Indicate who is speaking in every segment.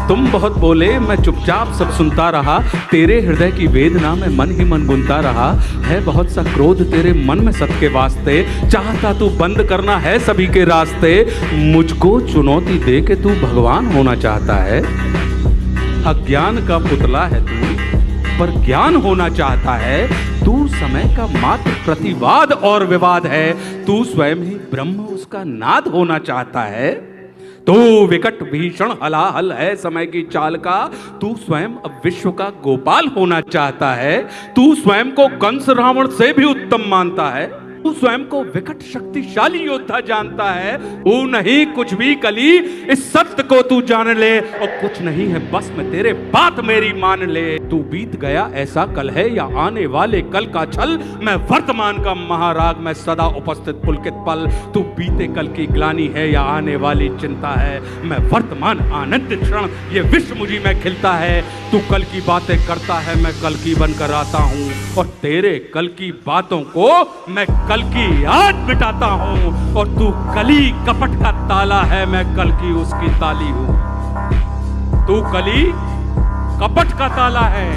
Speaker 1: तुम बहुत बोले, मैं चुपचाप सब सुनता रहा। तेरे हृदय की वेदना में मन ही मन गुनता रहा। है बहुत सा क्रोध तेरे मन में सबके वास्ते, चाहता तू बंद करना है सभी के रास्ते। मुझको चुनौती दे के तू भगवान होना चाहता है। अज्ञान का पुतला है तू, पर ज्ञान होना चाहता है। तू समय का मात्र प्रतिवाद और विवाद है। तू स्वयं ही ब्रह्म उसका नाद होना चाहता है। तू विकट भीषण हलाहल है समय की चाल का। तू स्वयं अब विश्व का गोपाल होना चाहता है। तू स्वयं को कंस रावण से भी उत्तम मानता है। तू स्वयं को विकट शक्तिशाली योद्धा जानता है। तू नहीं कुछ भी कली, इस सत्य को तू जान ले। और कुछ नहीं है बस में तेरे बात मेरी मान ले। तू बीत गया ऐसा कल है या आने वाले कल का छल। मैं वर्तमान का महाराग, मैं सदा उपस्थित पुलकित पल। तू बीते कल की ग्लानि है या आने वाली चिंता है। मैं वर्तमान आनंद क्षण, ये विश्व मुझी में खिलता है। तू कल की बातें करता है, मैं कल की बनकर आता हूँ। और तेरे कल की बातों को मैं कल की याद मिटाता हूं। और तू कली कपट का ताला है, मैं कल की उसकी ताली हूं। तू कली कपट का ताला है,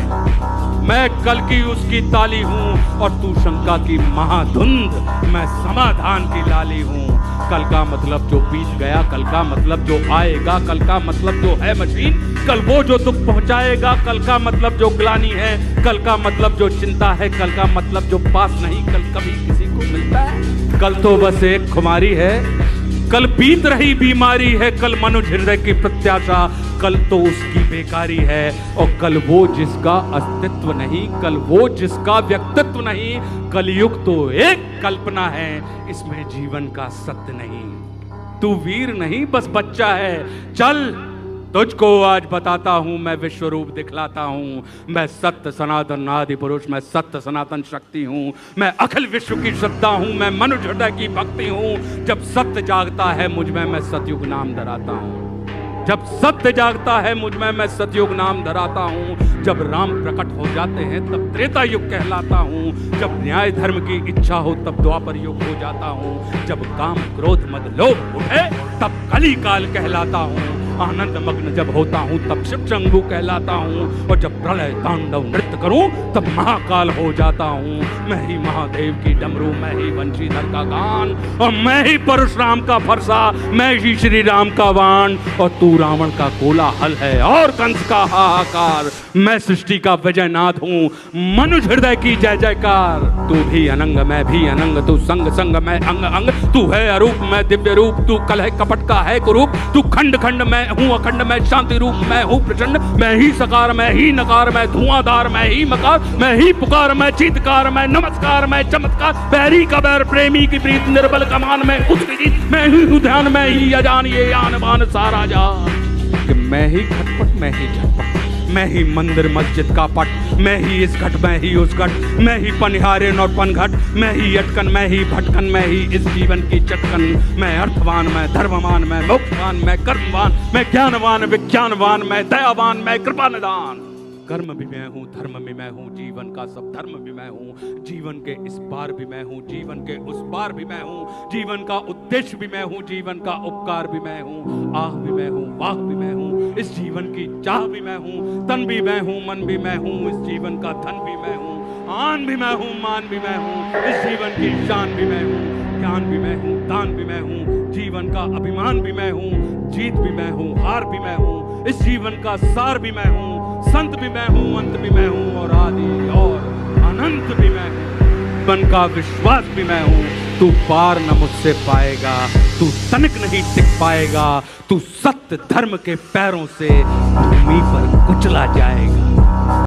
Speaker 1: मैं कल की उसकी ताली हूं। और तू शंका की महाधुंध, मैं समाधान की लाली हूं। कल का मतलब जो बीत गया, कल का मतलब जो आएगा, कल का मतलब जो है मशीन, कल वो जो दुख पहुंचाएगा। कल का मतलब जो ग्लानि है, कल का मतलब जो चिंता है, कल का मतलब जो पास नहीं कल कभी किसी को मिलता है। कल तो बस एक खुमारी है, कल बीत रही बीमारी है। कल मनुष्य हृदय की प्रत्याशा, कल तो उसकी बेकारी है। और कल वो जिसका अस्तित्व नहीं, कल वो जिसका व्यक्तित्व नहीं। कलयुग तो एक कल्पना है, इसमें जीवन का सत्य नहीं। तू वीर नहीं बस बच्चा है, चल तुझको आज बताता हूं, मैं विश्व रूप दिखलाता हूं। मैं सत्य सनातन आदि पुरुष, मैं सत्य सनातन शक्ति हूं। मैं अखिल विश्व की श्रद्धा हूं, मैं मनुष्य हृदय की भक्ति हूं। जब सत्य जागता है मुझ में, मैं सतयुग नाम धराता हूं। जब सत्य जागता है मुझ में, मैं सतयुग नाम धराता हूं। जब राम प्रकट हो जाते हैं तब त्रेता युग कहलाता हूं। जब न्याय धर्म की इच्छा हो तब द्वापर युग हो जाता हूं। जब काम क्रोध मद लोभ उठे तब कली काल कहलाता हूं। आनंद मग्न जब होता हूं तब शिव शंभु कहलाता हूं। और जब प्रलय तांडव नृत्य करूं तब महाकाल हो जाता हूं। मैं ही महादेव की डमरू, मैं ही वंशीधर का गान, और मैं ही परशुराम का फरसा, मैं ही श्री राम का वाण। और तू रावण का कोलाहल है और कंस का हाहाकार। मैं सृष्टि का विजयनाथ हूं, मनुष्य हृदय की जय जयकार। तू भी अनंग मैं भी अनंग, तू संग संग मैं अंग अंग। तू है अरूप मैं दिव्य रूप, तू कलह कपट का है कुरूप। तू खंड खंड मैं हूं अखंड, मैं शांति रूप मैं हूं प्रचंड। मैं ही सकार मैं ही नकार, मैं धुआंधार मैं ही मकार। मैं ही पुकार मैं चीतकार, मैं नमस्कार मैं चमत्कार। बैरी का बैर प्रेमी की प्रीत, निर्बल कमान में उसकी जीत। मैं ही हूं ध्यान मैं ही अजान, ये आन बान सारा जान। कि मैं ही खटपट मैं ही झटपट, मैं ही मंदिर मस्जिद का पट। मैं ही इस घट मैं ही उस घट, मैं ही पनिहारे और पनघट। मैं ही अटकन मैं ही भटकन, मैं ही इस जीवन की चटकन। मैं अर्थवान मैं धर्मवान, मैं मोक्षवान मैं कर्मवान। मैं ज्ञानवान विज्ञानवान, मैं दयावान मैं कृपा निदान। कर्म भी मैं हूँ, धर्म भी मैं हूँ, जीवन का सब धर्म भी मैं हूँ। जीवन के इस पार भी मैं हूँ, जीवन के उस पार भी मैं हूँ। जीवन का उद्देश्य भी मैं हूँ, जीवन का उपकार भी मैं हूँ। आह भी मैं हूँ, वाह भी मैं हूँ, इस जीवन की चाह भी मैं हूँ। तन भी मैं हूँ, मन भी मैं हूँ, इस जीवन का धन भी मैं हूँ। आन भी मैं हूँ, मान भी मैं हूँ, इस जीवन की शान भी मैं हूँ। ज्ञान भी मैं हूँ, दान भी मैं हूँ, जीवन का अभिमान भी मैं हूँ। जीत भी मैं हूँ, हार भी मैं हूँ, इस जीवन का सार भी मैं हूँ। संत भी मैं हूँ, अंत भी मैं हूँ, और आदि और अनंत भी मैं हूँ। मन का विश्वास भी मैं हूँ। तू पार न मुझसे पाएगा, तू तनिक नहीं टिक पाएगा। तू सत्य धर्म के पैरों से भूमि पर कुचला जाएगा।